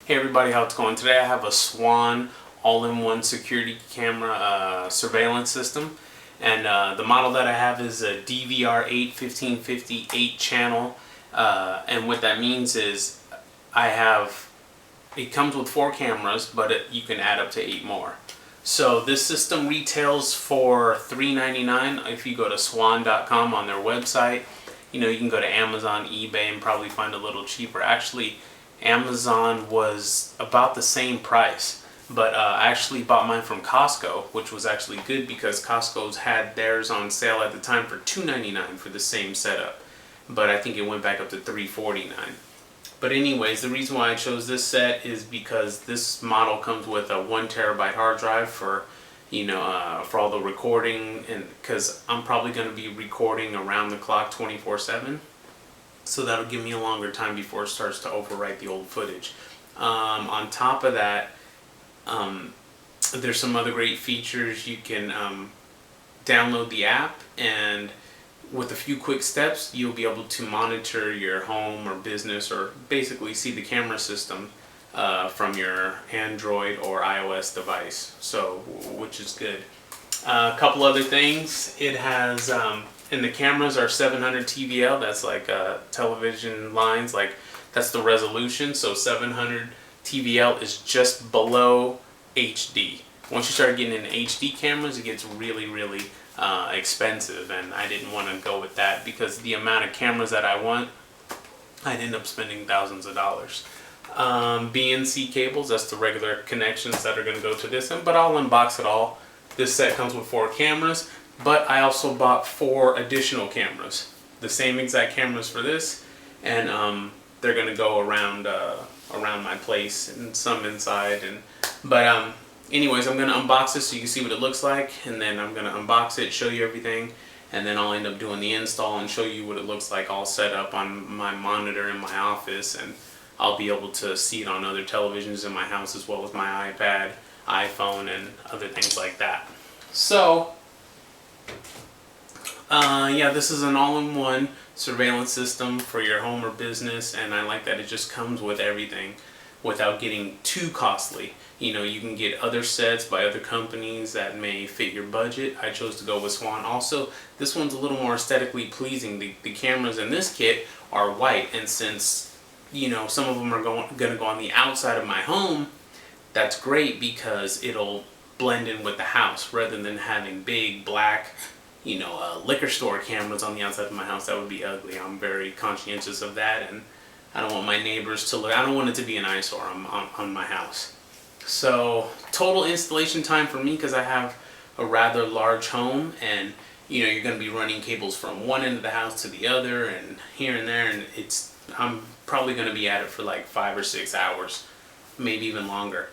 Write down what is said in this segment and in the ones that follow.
Hey everybody, how's it going? Today I have a Swann all-in-one security camera surveillance system, and the model that I have is a DVR8 1550 8-channel, and what that means is it comes with 4 cameras, but you can add up to 8 more. So this system retails for $3.99 if you go to swann.com on their website. You can go to Amazon, eBay, and probably find a little cheaper. Actually, Amazon was about the same price, but I actually bought mine from Costco, which was actually good because Costco's had theirs on sale at the time for $2.99 for the same setup, but I think it went back up to $3.49. But anyways, the reason why I chose this set is because this model comes with a 1 terabyte hard drive for for all the recording, and because I'm probably going to be recording around the clock 24/7. So that'll give me a longer time before it starts to overwrite the old footage. On top of that, there's some other great features. You can download the app, and with a few quick steps, you'll be able to monitor your home or business, or basically see the camera system from your Android or iOS device. So, which is good. A couple other things. It has and the cameras are 700 TVL. That's like television lines. Like, that's the resolution. So 700 TVL is just below HD. Once you start getting into HD cameras, it gets really, really expensive, and I didn't want to go with that because the amount of cameras that I want, I'd end up spending thousands of dollars. BNC cables, that's the regular connections that are going to go to this, but I'll unbox it all. This set comes with 4 cameras, but I also bought 4 additional cameras. The same exact cameras for this, and they're going to go around my place and some inside. But anyways, I'm going to unbox this so you can see what it looks like, and then I'm going to unbox it, show you everything, and then I'll end up doing the install and show you what it looks like all set up on my monitor in my office, and I'll be able to see it on other televisions in my house as well as my iPad, iPhone, and other things like that. So yeah, this is an all-in-one surveillance system for your home or business, and I like that it just comes with everything without getting too costly. You can get other sets by other companies that may fit your budget. I chose to go with Swann. Also, this one's a little more aesthetically pleasing. The cameras in this kit are white, and since some of them are going to go on the outside of my home, that's great because it'll blend in with the house rather than having big black liquor store cameras on the outside of my house. That would be ugly. I'm very conscientious of that, and I don't want my neighbors to look. I don't want it to be an eyesore on my house. So total installation time for me, because I have a rather large home, and you're going to be running cables from one end of the house to the other and here and there, and I'm probably going to be at it for like 5 or 6 hours, maybe even longer.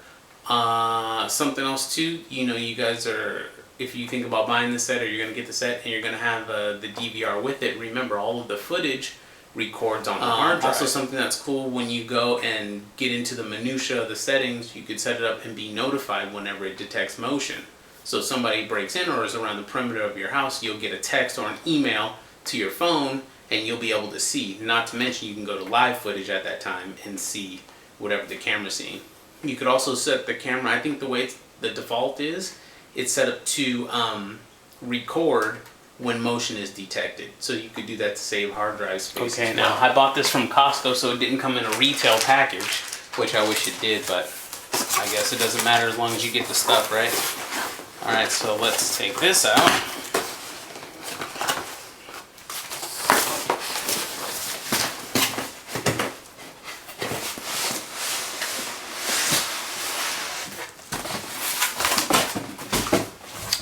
Something else too, you guys are, if you think about buying the set, or you're going to get the set and you're going to have the DVR with it, remember all of the footage records on the hard drive. Also, something that's cool, when you go and get into the minutia of the settings, you could set it up and be notified whenever it detects motion. So if somebody breaks in or is around the perimeter of your house, you'll get a text or an email to your phone, and you'll be able to see. Not to mention, you can go to live footage at that time and see whatever the camera's seeing. You could also set the camera, I think the way the default is, it's set up to record when motion is detected. So you could do that to save hard drive space. Okay, now I bought this from Costco, so it didn't come in a retail package, which I wish it did, but I guess it doesn't matter as long as you get the stuff, right? Alright, so let's take this out.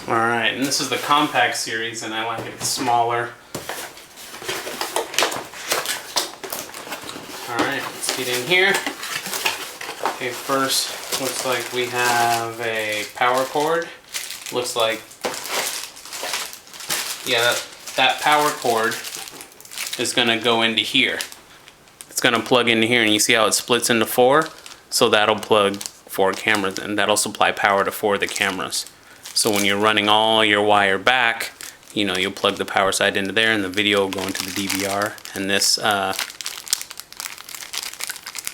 Alright, and this is the compact series, and I like it smaller. Alright, let's get in here. Okay, first, looks like we have a power cord. Looks like, yeah, that power cord is going to go into here. It's going to plug into here, and you see how it splits into 4? So that'll plug 4 cameras, and that'll supply power to 4 of the cameras. So when you're running all your wire back, you'll plug the power side into there, and the video will go into the DVR. And this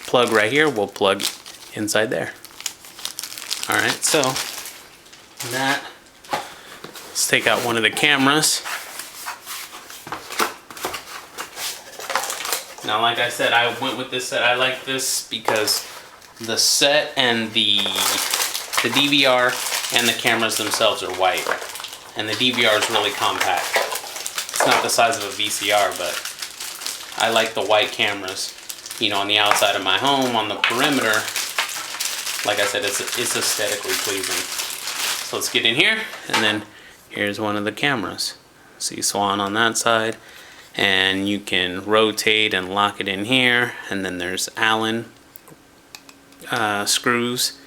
plug right here will plug inside there. Alright, so that, let's take out one of the cameras. Now, like I said, I went with this set. I like this because the set and the DVR and the cameras themselves are white. And the DVR is really compact. It's not the size of a VCR, but I like the white cameras. You know, on the outside of my home, on the perimeter, like I said, it's aesthetically pleasing. So let's get in here, and then here's one of the cameras. See Swann on that side, and you can rotate and lock it in here, and then there's Allen screws,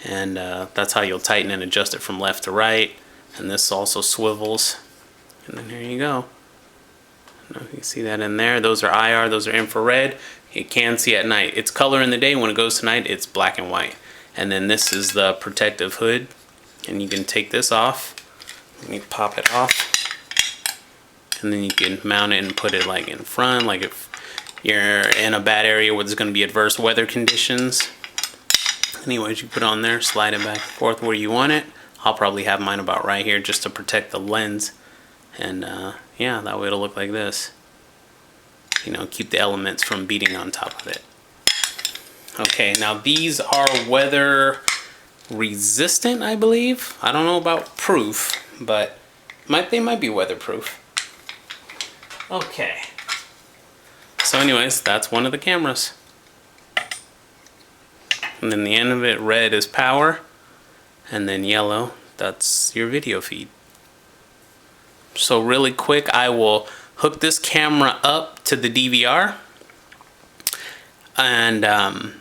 and that's how you'll tighten and adjust it from left to right. And this also swivels, and then here you go. I don't know if you can see that in there. Those are IR, those are infrared. You can see at night. It's color in the day. When it goes to night, it's black and white. And then this is the protective hood, and you can take this off. Let me pop it off, and then you can mount it and put it like in front, like if you're in a bad area where there's going to be adverse weather conditions. Anyways, you put it on there, slide it back and forth where you want it. I'll probably have mine about right here just to protect the lens, and yeah, that way it'll look like this. You know, keep the elements from beating on top of it. Okay, now these are weather resistant, I believe. I don't know about proof, but they might be weatherproof. Okay. So anyways, that's one of the cameras. And then the end of it, red is power, and then yellow, that's your video feed. So really quick, I will hook this camera up to the DVR and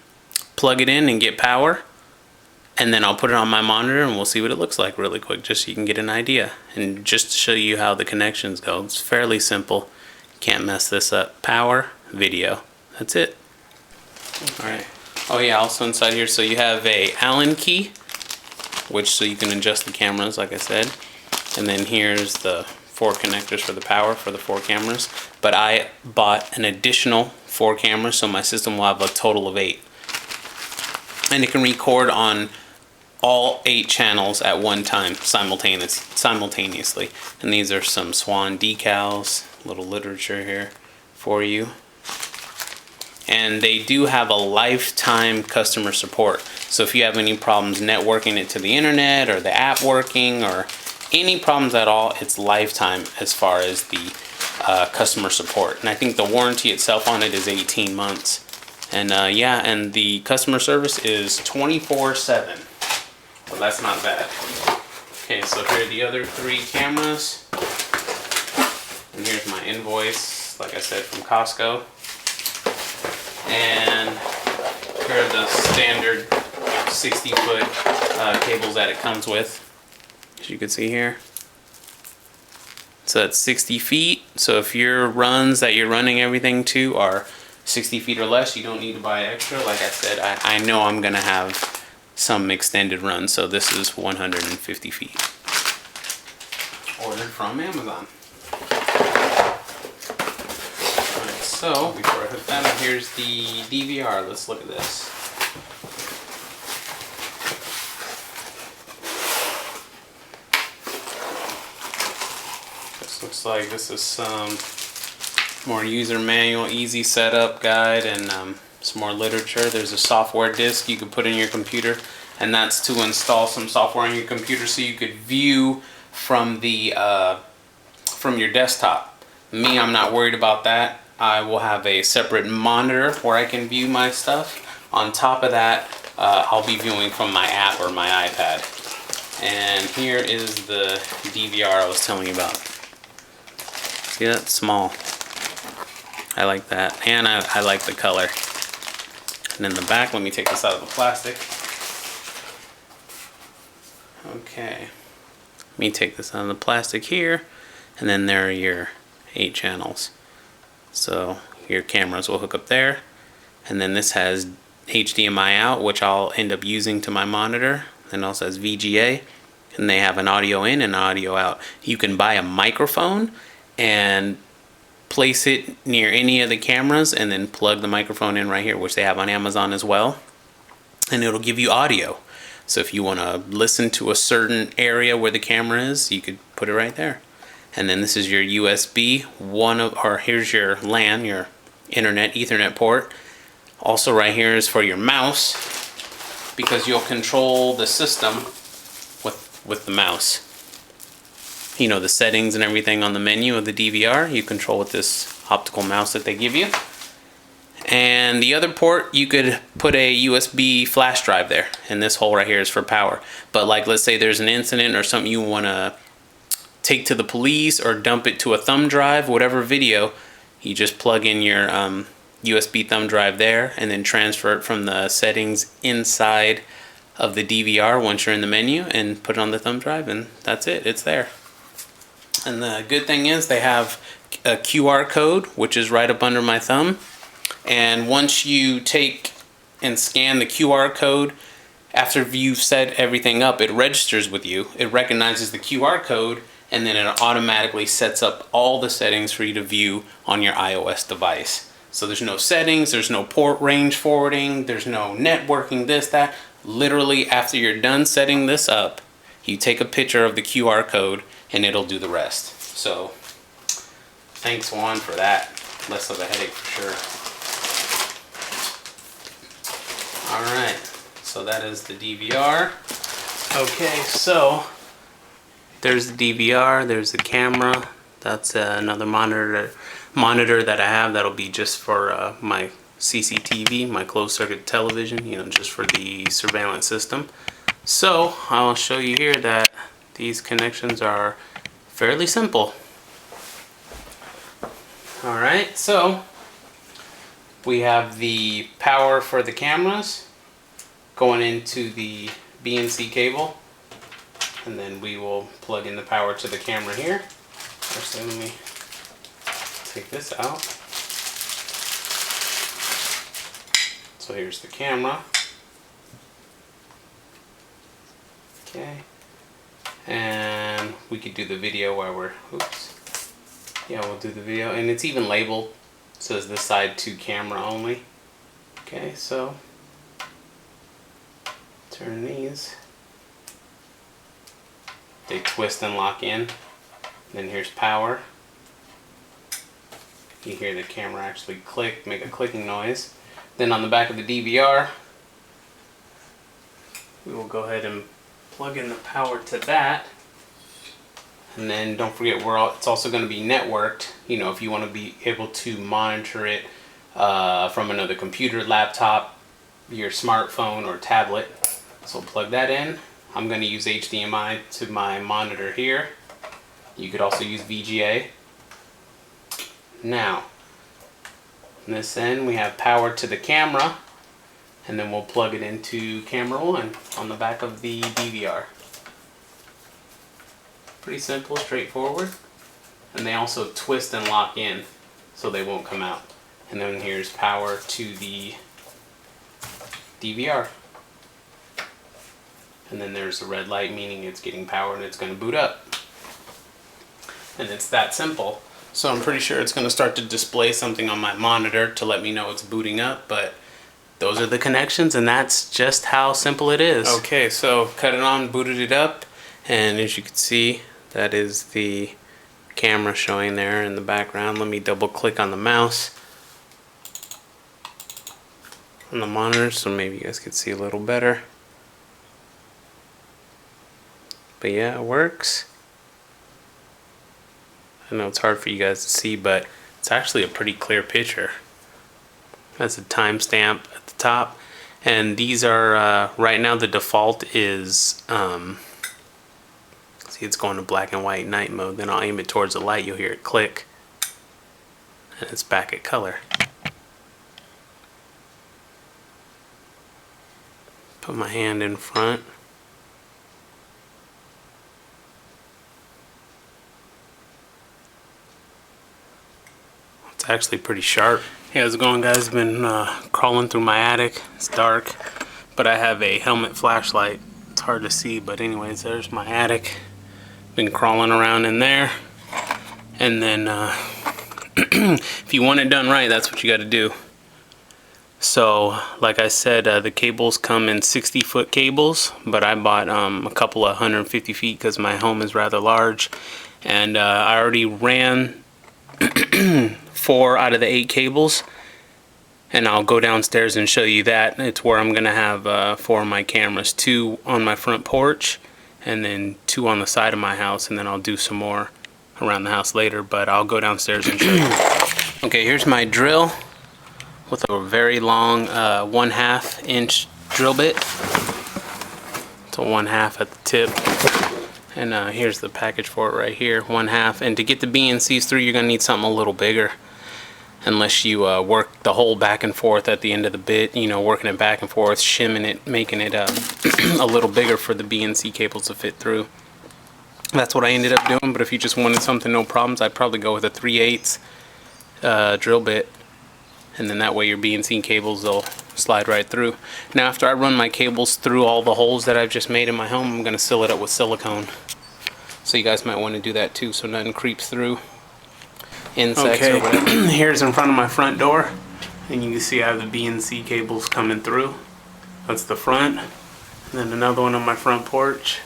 plug it in and get power, and then I'll put it on my monitor and we'll see what it looks like really quick, just so you can get an idea, and just to show you how the connections go. It's fairly simple. Can't mess this up. Power, video, that's it. Alright. Oh yeah, also inside here, so you have a Allen key, which so you can adjust the cameras, like I said, and then here's the 4 connectors for the power for the 4 cameras. But I bought an additional 4 cameras, so my system will have a total of 8, and it can record on all 8 channels at one time simultaneously. And these are some Swann decals, little literature here for you. And they do have a lifetime customer support. So if you have any problems networking it to the internet, or the app working, or any problems at all, it's lifetime as far as the customer support. And I think the warranty itself on it is 18 months. And yeah, and the customer service is 24/7. Well, that's not bad. Okay, so here are the other 3 cameras. And here's my invoice, like I said, from Costco. And here are the standard 60-foot cables that it comes with, as you can see here. So that's 60 feet. So if your runs that you're running everything to are 60 feet or less, you don't need to buy extra. Like I said, I know I'm going to have some extended runs, so this is 150 feet. Ordered from Amazon. Alright, so before I hook that up, here's the DVR. Let's look at this. This looks like this is some more user manual, easy setup guide, and some more literature. There's a software disk you can put in your computer, and that's to install some software on your computer so you could view from the from your desktop. Me, I'm not worried about that. I will have a separate monitor where I can view my stuff. On top of that, I'll be viewing from my app or my iPad. And here is the DVR I was telling you about. See that? Small. I like that, and I like the color. And in the back, let me take this out of the plastic. Okay, let me take this out of the plastic here, and then there are your 8 channels. So your cameras will hook up there, and then this has HDMI out, which I'll end up using to my monitor. And also has VGA, and they have an audio in and an audio out. You can buy a microphone and place it near any of the cameras, and then plug the microphone in right here, which they have on Amazon as well. and it'll give you audio. So if you want to listen to a certain area where the camera is, you could put it right there. And then this is your USB, here's your LAN, your internet Ethernet port. Also right here is for your mouse, because you'll control the system with the mouse. You know, the settings and everything on the menu of the DVR, you control with this optical mouse that they give you. And the other port, you could put a USB flash drive there, and this hole right here is for power. But like, let's say there's an incident or something you want to take to the police or dump it to a thumb drive, whatever video, you just plug in your USB thumb drive there and then transfer it from the settings inside of the DVR once you're in the menu and put it on the thumb drive, and that's it, it's there. And the good thing is they have a QR code, which is right up under my thumb. And once you take and scan the QR code, after you've set everything up, it registers with you. It recognizes the QR code, and then it automatically sets up all the settings for you to view on your iOS device. So there's no settings, there's no port range forwarding, there's no networking, this, that. Literally, after you're done setting this up, you take a picture of the QR code and it'll do the rest. So thanks, Swann, for that. Less of a headache for sure. Alright, so that is the DVR. Okay, so there's the DVR, there's the camera. That's another monitor that I have that'll be just for my CCTV, my closed circuit television, you know, just for the surveillance system. So I'll show you here that these connections are fairly simple. Alright, so we have the power for the cameras going into the BNC cable, and then we will plug in the power to the camera here. First, let me take this out. So here's the camera. Okay. And we could do the video while we're, oops. Yeah, we'll do the video. And it's even labeled. It says this side to camera only. Okay, so turn these. They twist and lock in. Then here's power. You hear the camera actually click, make a clicking noise. Then on the back of the DVR, we will go ahead and plug in the power to that. And then don't forget, it's also going to be networked. You know, if you want to be able to monitor it from another computer, laptop, your smartphone, or tablet. So plug that in. I'm going to use HDMI to my monitor here. You could also use VGA. Now, on this end we have power to the camera, and then we'll plug it into camera 1 on the back of the DVR. Pretty simple, straightforward. And they also twist and lock in so they won't come out. And then here's power to the DVR. And then there's the red light, meaning it's getting power and it's going to boot up. And it's that simple. So I'm pretty sure it's going to start to display something on my monitor to let me know it's booting up, but those are the connections, and that's just how simple it is. Okay, so cut it on, booted it up, and as you can see, that is the camera showing there in the background. Let me double click on the mouse on the monitor so maybe you guys could see a little better. But yeah, it works. I know it's hard for you guys to see, but it's actually a pretty clear picture. That's a timestamp at the top, and these are right now the default is see, it's going to black and white night mode. Then I'll aim it towards the light, you'll hear it click, and it's back at color. Put my hand in front. It's actually pretty sharp. Hey, how's it going, guys? I've been crawling through my attic. It's dark, but I have a helmet flashlight. It's hard to see, but anyways, there's my attic. Been crawling around in there. And then if you want it done right, that's what you got to do. So, like I said, the cables come in 60-foot cables, but I bought a couple of 150 feet because my home is rather large. And I already ran 4 out of the 8 cables. And I'll go downstairs and show you that. It's where I'm going to have 4 of my cameras. 2 on my front porch, and then 2 on the side of my house. And then I'll do some more around the house later, but I'll go downstairs and show you. Okay, here's my drill with a very long 1/2 inch drill bit. It's a 1/2 at the tip, and here's the package for it right here, 1/2. And to get the BNCs through, you're gonna need something a little bigger, unless you work the hole back and forth at the end of the bit, you know, working it back and forth, shimming it, making it a little bigger for the BNC cables to fit through. That's what I ended up doing. But if you just wanted something no problems, I'd probably go with a 3/8 drill bit. And then that way your BNC cables will slide right through. Now after I run my cables through all the holes that I've just made in my home, I'm going to seal it up with silicone. So you guys might want to do that too, so nothing creeps through, insects or whatever. Here's in front of my front door, and you can see I have the BNC cables coming through. That's the front. And then another one on my front porch.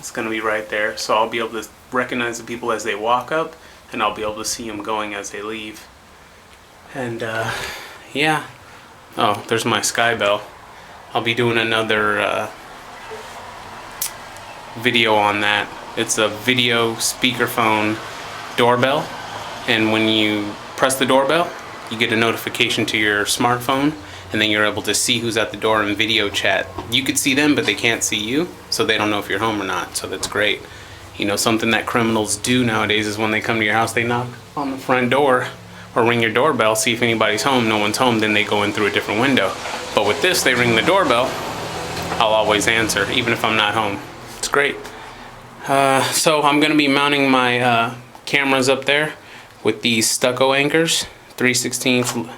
It's going to be right there, so I'll be able to recognize the people as they walk up, and I'll be able to see them going as they leave. And yeah. Oh, there's my Sky Bell. I'll be doing another video on that. It's a video speakerphone doorbell, and when you press the doorbell, you get a notification to your smartphone, and then you're able to see who's at the door in video chat. You could see them, but they can't see you, so they don't know if you're home or not. So that's great. You know, something that criminals do nowadays is when they come to your house, they knock on the front door or ring your doorbell, see if anybody's home. No one's home, then they go in through a different window. But with this, they ring the doorbell, I'll always answer, even if I'm not home. It's great. So I'm going to be mounting my cameras up there with these stucco anchors, 3/16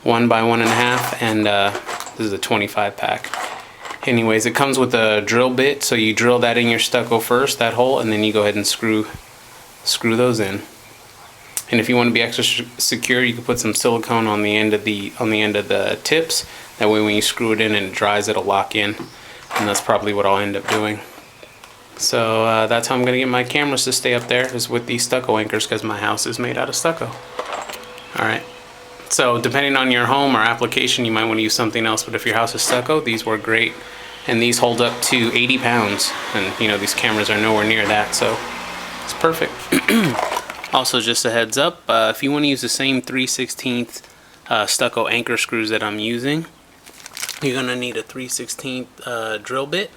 1 by 1.5, and this is a 25 pack. Anyways, it comes with a drill bit, so you drill that in your stucco first, that hole, and then you go ahead and screw those in. And if you want to be extra secure, you can put some silicone on the end of the tips. That way, when you screw it in and it dries, it'll lock in. And that's probably what I'll end up doing. So that's how I'm gonna get my cameras to stay up there, is with these stucco anchors, because my house is made out of stucco. All right. So depending on your home or application, you might want to use something else. But if your house is stucco, these work great, and these hold up to 80 pounds. And you know, these cameras are nowhere near that, so it's perfect. Also, just a heads up, if you want to use the same 3/16 stucco anchor screws that I'm using, you're going to need a 3/16 drill bit,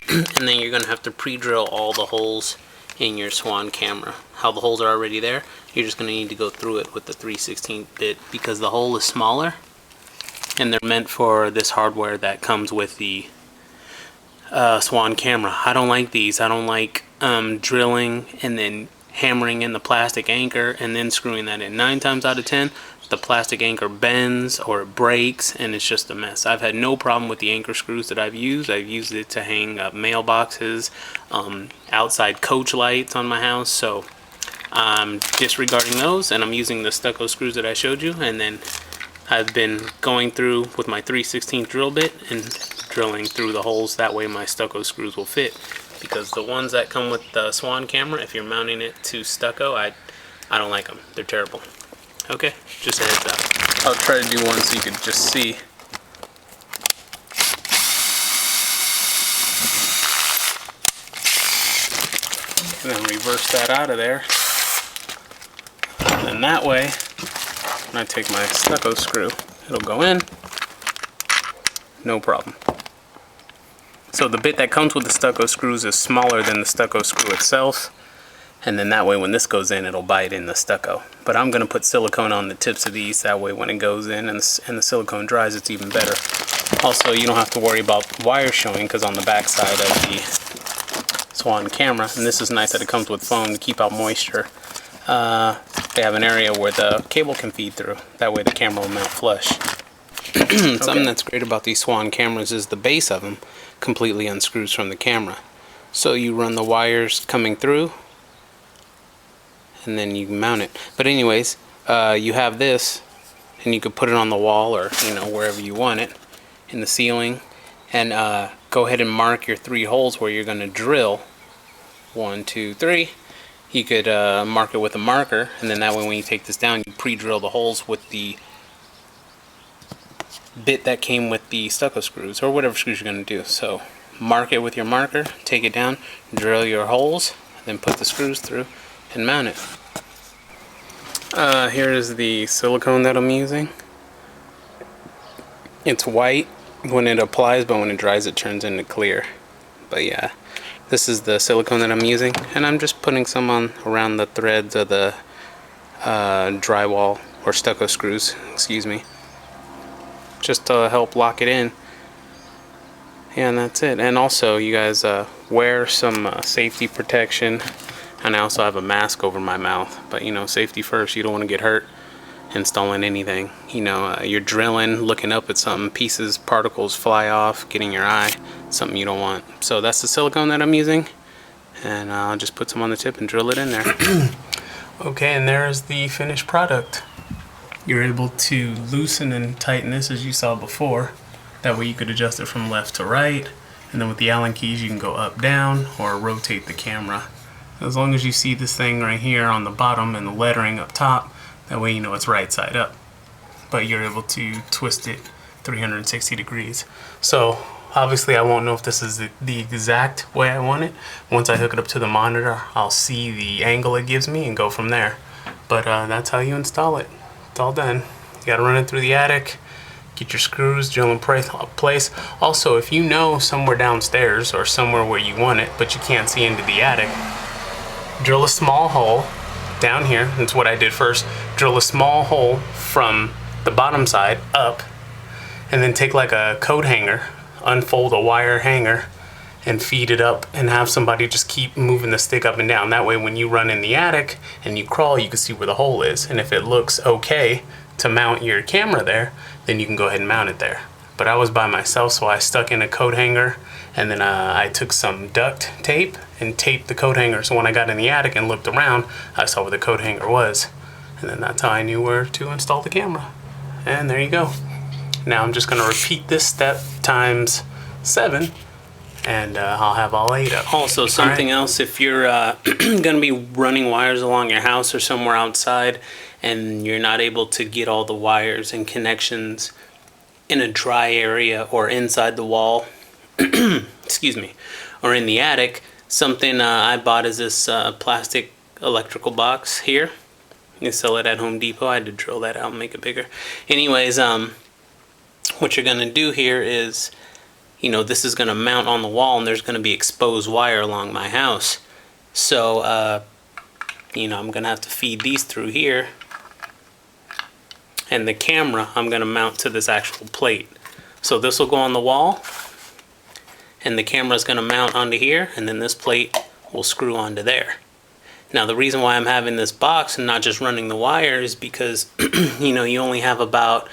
and then you're going to have to pre-drill all the holes in your Swann camera. How the holes are already there, you're just going to need to go through it with the 3/16 bit, because the hole is smaller, and they're meant for this hardware that comes with the Swann camera. I don't like these. I don't like drilling and then hammering in the plastic anchor and then screwing that in. 9 times out of 10, the plastic anchor bends or it breaks, and it's just a mess. I've had no problem with the anchor screws that I've used. I've used it to hang up mailboxes, outside coach lights on my house, so I'm disregarding those, and I'm using the stucco screws that I showed you. And then I've been going through with my 3/16 drill bit and drilling through the holes. That way my stucco screws will fit, because the ones that come with the Swann camera, if you're mounting it to stucco, I don't like them. They're terrible. Okay, just a heads up. I'll try to do one so you can just see. And then reverse that out of there. And then that way, when I take my stucco screw, it'll go in, no problem. So the bit that comes with the stucco screws is smaller than the stucco screw itself, and then that way when this goes in, it'll bite in the stucco. But I'm going to put silicone on the tips of these, that way when it goes in and the silicone dries, it's even better. Also, you don't have to worry about wire showing, because on the back side of the Swann camera, and this is nice that it comes with foam to keep out moisture, they have an area where the cable can feed through. That way the camera will mount flush. Something that's great about these Swann cameras is the base of them completely unscrews from the camera. So you run the wires coming through, and then you mount it. But anyways, you have this, and you could put it on the wall or, you know, wherever you want it, in the ceiling, and go ahead and mark your 3 holes where you're going to drill. 1, 2, 3. You could mark it with a marker, and then that way when you take this down, you pre-drill the holes with the bit that came with the stucco screws, or whatever screws you're going to do. So mark it with your marker, take it down, drill your holes, then put the screws through and mount it. Here is the silicone that I'm using. It's white when it applies, but when it dries it turns into clear. But yeah, this is the silicone that I'm using, and I'm just putting some on around the threads of the drywall or stucco screws, excuse me, just to help lock it in. Yeah, and that's it. And also, you guys wear some safety protection. And I also have a mask over my mouth. But, you know, safety first. You don't want to get hurt installing anything. You know, you're drilling, looking up at something, pieces, particles fly off, getting your eye. Something you don't want. So that's the silicone that I'm using. And I'll just put some on the tip and drill it in there. Okay, and there's the finished product. You're able to loosen and tighten this as you saw before. That way you could adjust it from left to right. And then with the Allen keys you can go up, down, or rotate the camera. As long as you see this thing right here on the bottom and the lettering up top, that way you know it's right side up. But you're able to twist it 360 degrees. So obviously I won't know if this is the exact way I want it. Once I hook it up to the monitor, I'll see the angle it gives me and go from there. But that's how you install it. It's all done. You gotta run it through the attic, get your screws, drill in place. Also, if you know somewhere downstairs or somewhere where you want it, but you can't see into the attic, drill a small hole down here. That's what I did first. Drill a small hole from the bottom side up, and then take like a coat hanger, unfold a wire hanger, and feed it up, and have somebody just keep moving the stick up and down. That way when you run in the attic and you crawl, you can see where the hole is. And if it looks okay to mount your camera there, then you can go ahead and mount it there. But I was by myself, so I stuck in a coat hanger, and then I took some duct tape and taped the coat hanger. So when I got in the attic and looked around, I saw where the coat hanger was. And then that's how I knew where to install the camera. And there you go. Now I'm just gonna repeat this step times 7, and I'll have all 8 up. Also, something else, if you're gonna be running wires along your house or somewhere outside, and you're not able to get all the wires and connections in a dry area or inside the wall, excuse me, or in the attic, something I bought is this plastic electrical box here. You can sell it at Home Depot. I had to drill that out and make it bigger. Anyways, what you're gonna do here is, you know, this is gonna mount on the wall, and there's gonna be exposed wire along my house. So, you know, I'm gonna have to feed these through here. And the camera I'm going to mount to this actual plate. So this will go on the wall, and the camera is going to mount onto here, and then this plate will screw onto there. Now the reason why I'm having this box and not just running the wire is because you know, you only have about,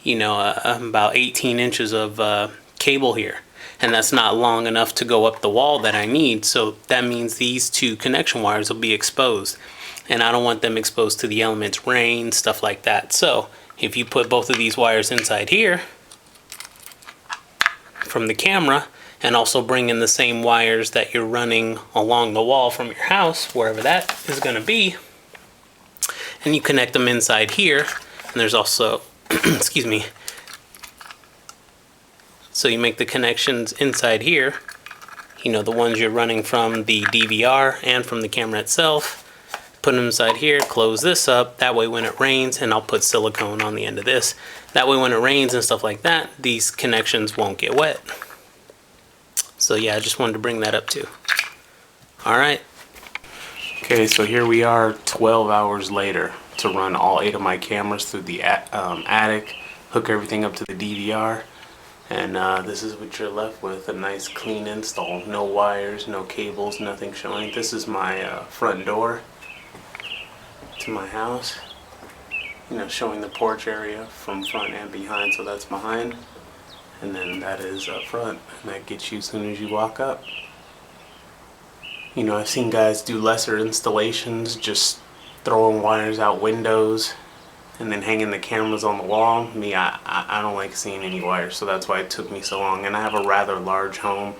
you know, about 18 inches of cable here, and that's not long enough to go up the wall that I need. So that means these 2 connection wires will be exposed, and I don't want them exposed to the elements, rain, stuff like that. So if you put both of these wires inside here from the camera, and also bring in the same wires that you're running along the wall from your house, wherever that is going to be, and you connect them inside here, and there's also excuse me, so you make the connections inside here, you know, the ones you're running from the DVR and from the camera itself. Put them inside here, close this up, that way when it rains, and I'll put silicone on the end of this, that way when it rains and stuff like that, these connections won't get wet. So yeah, I just wanted to bring that up too. Alright. Okay, so here we are 12 hours later to run all 8 of my cameras through the attic, hook everything up to the DVR, and this is what you're left with, a nice clean install. No wires, no cables, nothing showing. This is my front door to my house, you know, showing the porch area from front and behind. So that's behind, and then that is up front, and that gets you as soon as you walk up. You know, I've seen guys do lesser installations, just throwing wires out windows, and then hanging the cameras on the wall. I don't like seeing any wires, so that's why it took me so long. And I have a rather large home.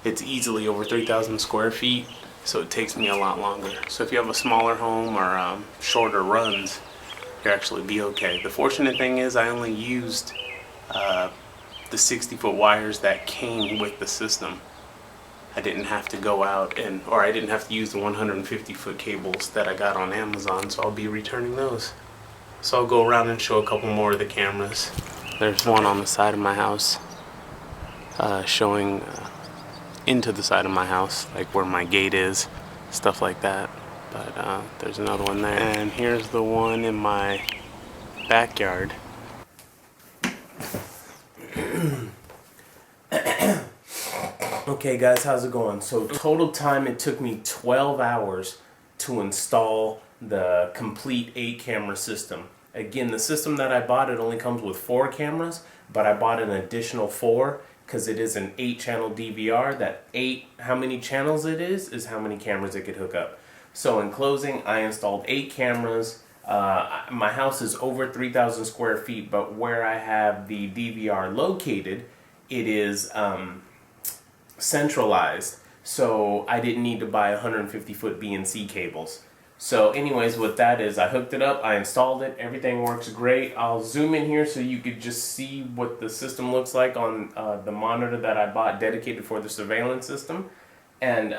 It's easily over 3,000 square feet, so it takes me a lot longer. So if you have a smaller home or shorter runs, you'll actually be okay. The fortunate thing is I only used the 60-foot wires that came with the system. I didn't have to go out or I didn't have to use the 150-foot cables that I got on Amazon, so I'll be returning those. So I'll go around and show a couple more of the cameras. There's one on the side of my house, showing into the side of my house, like where my gate is, stuff like that. But there's another one there. And here's the one in my backyard. Okay guys, how's it going? So total time it took me 12 hours to install the complete 8-camera system. Again, the system that I bought, it only comes with 4 cameras, but I bought an additional 4 because it is an 8-channel DVR. That 8, how many channels it is how many cameras it could hook up. So in closing, I installed 8 cameras. My house is over 3,000 square feet, but where I have the DVR located, it is centralized, so I didn't need to buy 150-foot BNC cables. So anyways, what that is, I hooked it up, I installed it, everything works great. I'll zoom in here so you could just see what the system looks like on the monitor that I bought dedicated for the surveillance system. And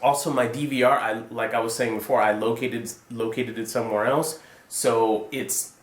also my DVR, like I was saying before, I located it somewhere else, so it's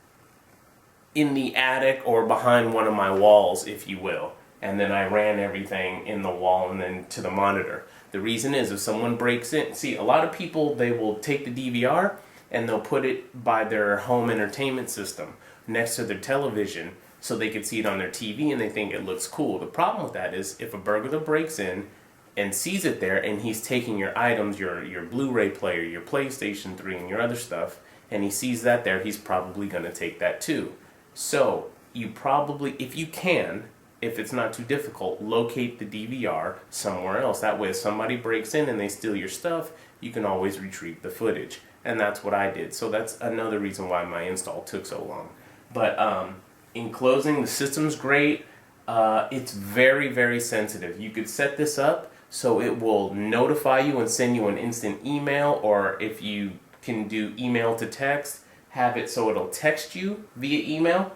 in the attic or behind one of my walls, if you will. And then I ran everything in the wall and then to the monitor. The reason is if someone breaks in, see, a lot of people, they will take the DVR and they'll put it by their home entertainment system next to their television so they can see it on their TV and they think it looks cool. The problem with that is if a burglar breaks in and sees it there and he's taking your items, your Blu-ray player, your PlayStation 3 and your other stuff, and he sees that there, he's probably going to take that too. So you probably, if you can, if it's not too difficult, locate the DVR somewhere else. That way if somebody breaks in and they steal your stuff, you can always retrieve the footage. And that's what I did. So that's another reason why my install took so long. But in closing, the system's great. It's very, very sensitive. You could set this up so it will notify you and send you an instant email, or if you can do email to text, have it so it'll text you via email.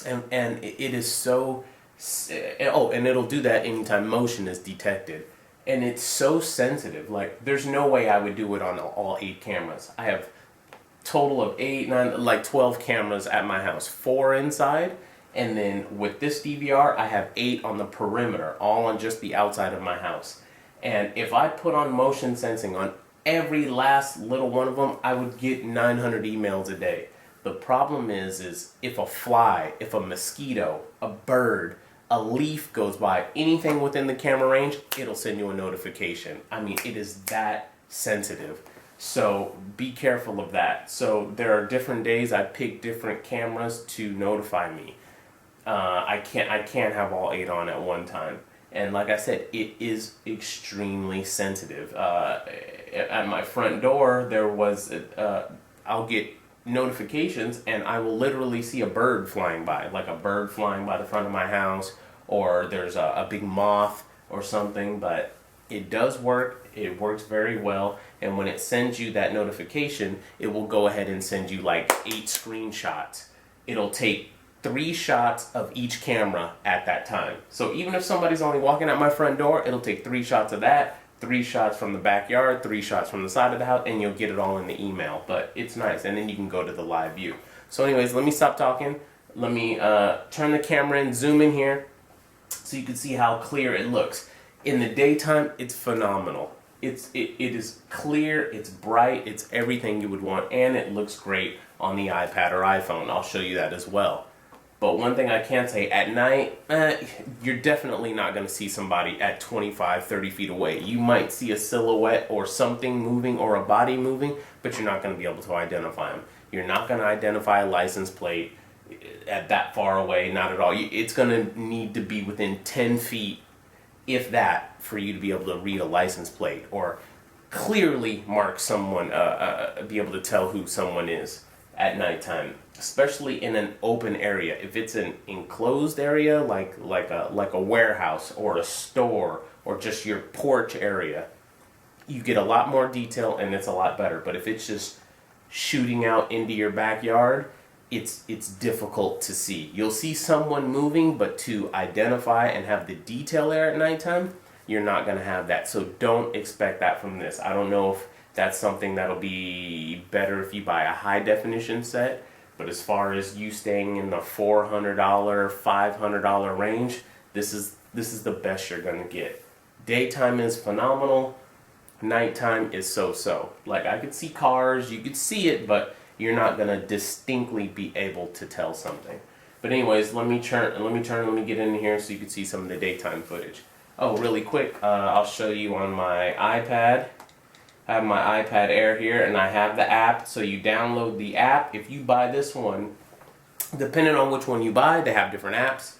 And it is so... Oh, and it'll do that anytime motion is detected. And it's so sensitive. Like, there's no way I would do it on all 8 cameras. I have total of 8, 9, like 12 cameras at my house. 4 inside, and then with this DVR, I have 8 on the perimeter, all on just the outside of my house. And if I put on motion sensing on every last little one of them, I would get 900 emails a day. The problem is if a fly, if a mosquito, a bird, a leaf goes by, anything within the camera range, it'll send you a notification. I mean, it is that sensitive. So be careful of that. So there are different days I pick different cameras to notify me. I can't have all 8 on at one time. And like I said, it is extremely sensitive. At my front door, there was, I'll get notifications and I will literally see a bird flying by, like a bird flying by the front of my house, or there's a big moth or something. But it does work, it works very well, and when it sends you that notification, it will go ahead and send you like 8 screenshots. It'll take 3 shots of each camera at that time. So even if somebody's only walking out my front door, it'll take 3 shots of that, 3 shots from the backyard, 3 shots from the side of the house, and you'll get it all in the email. But it's nice, and then you can go to the live view. So anyways, let me stop talking. Let me turn the camera in, zoom in here, so you can see how clear it looks. In the daytime, it's phenomenal. It is clear, it's bright, it's everything you would want, and it looks great on the iPad or iPhone. I'll show you that as well. But one thing I can say, at night, you're definitely not going to see somebody at 25, 30 feet away. You might see a silhouette or something moving or a body moving, but you're not going to be able to identify them. You're not going to identify a license plate at that far away, not at all. It's going to need to be within 10 feet, if that, for you to be able to read a license plate or clearly mark someone, be able to tell who someone is. at nighttime, especially in an open area. If it's an enclosed area like a warehouse or a store or just your porch area, you get a lot more detail and it's a lot better. But if it's just shooting out into your backyard, it's difficult to see. You'll see someone moving, but to identify and have the detail there at nighttime, you're not going to have that. So don't expect that from this. I don't know if that's something that'll be better if you buy a high definition set, but as far as you staying in the $400, $500 range, this is the best you're going to get. Daytime is phenomenal. Nighttime is so-so. Like, I could see cars, you could see it, but you're not going to distinctly be able to tell something. But anyways, let me get in here so you can see some of the daytime footage. Oh, really quick, I'll show you on my iPad. I have my iPad Air here, and I have the app, so you download the app. If you buy this one, depending on which one you buy, they have different apps,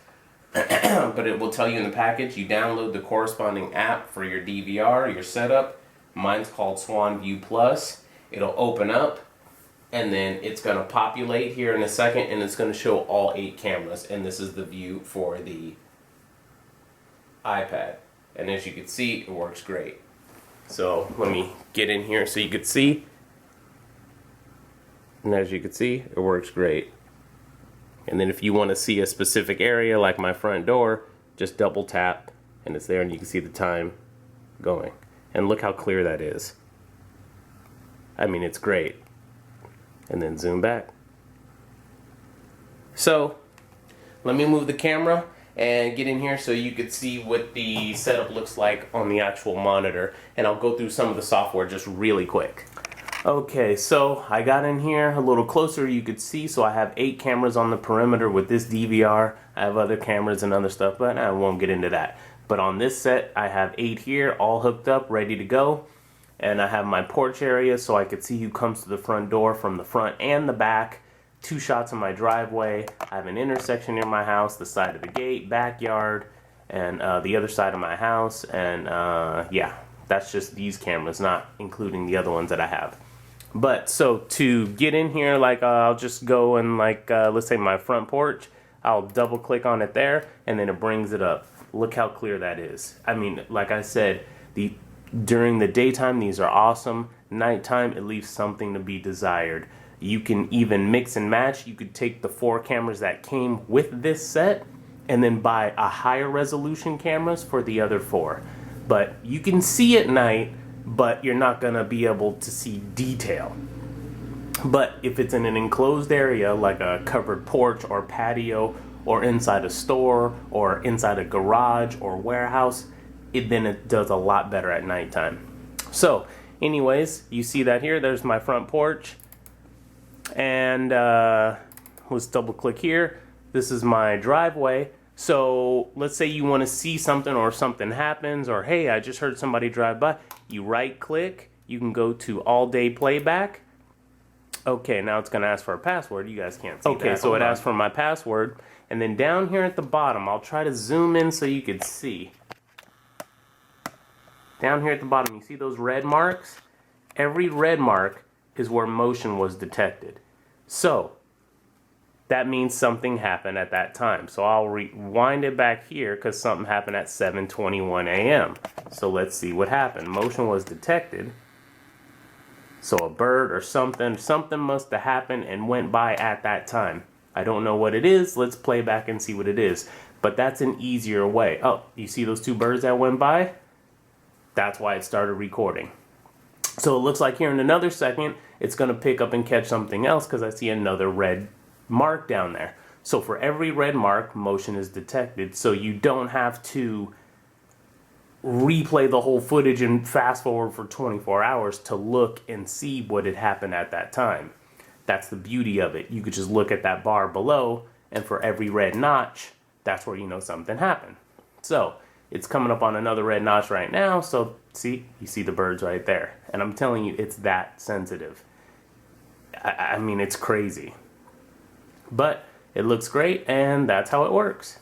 but it will tell you in the package. You download the corresponding app for your DVR, your setup. Mine's called Swann View Plus. It'll open up, and then it's going to populate here in a second, and it's going to show all 8 cameras, and this is the view for the iPad. And as you can see, it works great. So let me get in here so you can see. And as you can see, it works great. And then if you want to see a specific area like my front door, just double tap and it's there, and you can see the time going. And look how clear that is. I mean, it's great. And then zoom back. So let me move the camera and get in here so you could see what the setup looks like on the actual monitor, and I'll go through some of the software just really quick. Okay, so I got in here a little closer, you could see, so I have 8 cameras on the perimeter with this DVR. I have other cameras and other stuff, but I won't get into that. But on this set, I have 8 here, all hooked up, ready to go. And I have my porch area so I could see who comes to the front door from the front and the back. 2 shots of my driveway. I have an intersection near my house, the side of the gate, backyard, and the other side of my house. And yeah, that's just these cameras, not including the other ones that I have. But so to get in here, like I'll just go and like let's say my front porch, I'll double click on it there, and then it brings it up. Look how clear that is. I mean, like I said, during the daytime these are awesome. Nighttime, it leaves something to be desired. You can even mix and match. You could take the 4 cameras that came with this set and then buy a higher resolution cameras for the other 4. But you can see at night, but you're not gonna be able to see detail. But if it's in an enclosed area like a covered porch or patio or inside a store or inside a garage or warehouse, then it does a lot better at nighttime. So anyways, you see that here, there's my front porch. And let's double click here. This is my driveway. So let's say you want to see something or something happens, or hey, I just heard somebody drive by. You right click, you can go to all day playback. Okay, now it's going to ask for a password. You guys can't see that. Okay, so it asks for my password. And then down here at the bottom, I'll try to zoom in so you can see. Down here at the bottom, you see those red marks? Every red mark is where motion was detected. So that means something happened at that time. So I'll rewind it back here because something happened at 7:21 a.m. So let's see what happened. Motion was detected. So a bird or something must have happened and went by at that time. I don't know what it is. Let's play back and see what it is. But that's an easier way. Oh, you see those 2 birds that went by? That's why it started recording. So it looks like here in another second, it's going to pick up and catch something else because I see another red mark down there. So for every red mark, motion is detected. So you don't have to replay the whole footage and fast forward for 24 hours to look and see what had happened at that time. That's the beauty of it. You could just look at that bar below, and for every red notch, that's where you know something happened. So it's coming up on another red notch right now, so see, you see the birds right there. And I'm telling you, it's that sensitive. I mean, it's crazy. But it looks great, and that's how it works.